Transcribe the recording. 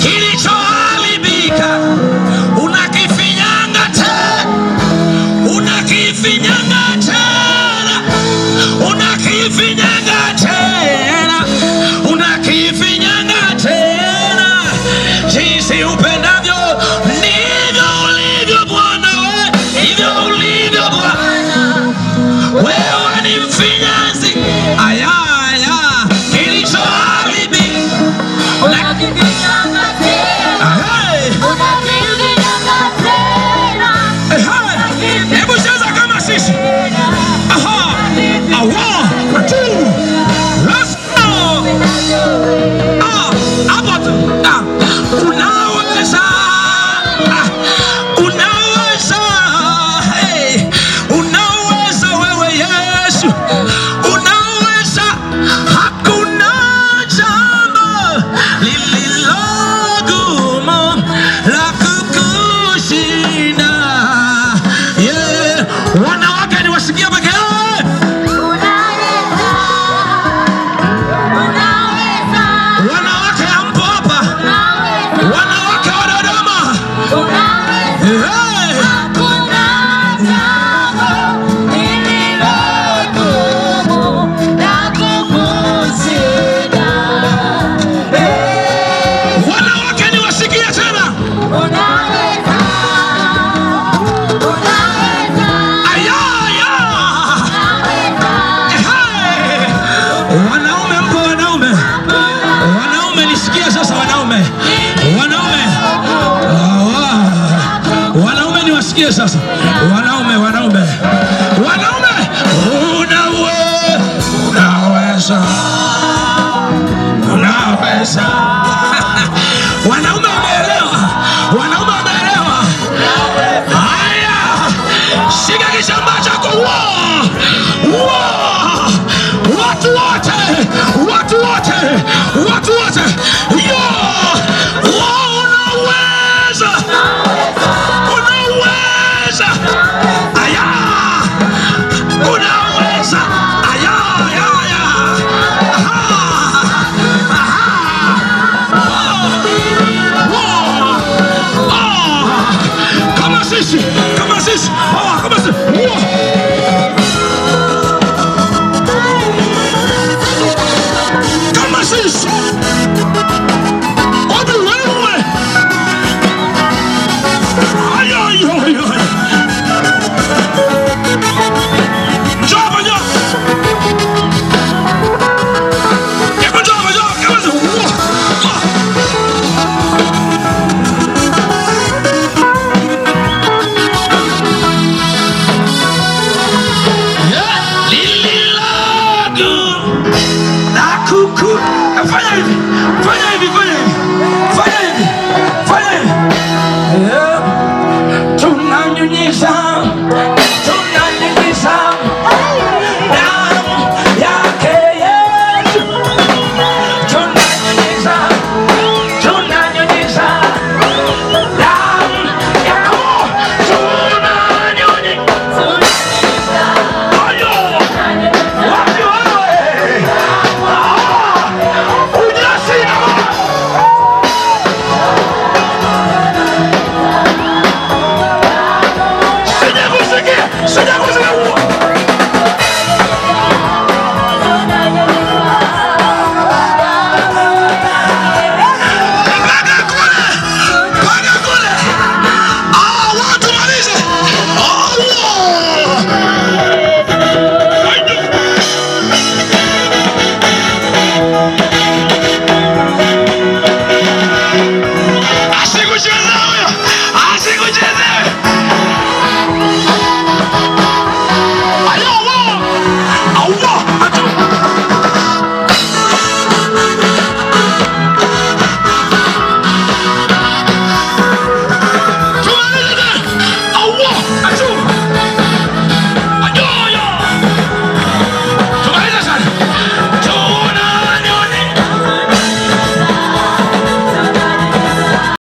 kilichoharibika unakifinyanga tena, unakifinyanga tena, unakifinyanga tena, unakifinyanga tena. Jinsi upendavyo ndivyo ulivyo Bwana, ndivyo ulivyo Bwana. Wewe ni mfinyanzi. Aya kilichoharibika unakifinyanga tena, unakifinyanga tena. Hebu cheza kama sisi. Unaweza wewe Yesu, unaweza. Hakuna jambo lililogumu la kukushinda. Wanawake niwasikia peke yao. Wanawake hampo hapa, wanawake wa Dodoma. Wanawake niwasikie tena. Wanaume mpo, wanaume nisikie sasa. Wanaume niwasikie sasa. Wanaume unaweza. Wanaume wameelewa. Haya, shika kishamba chako. Watu wote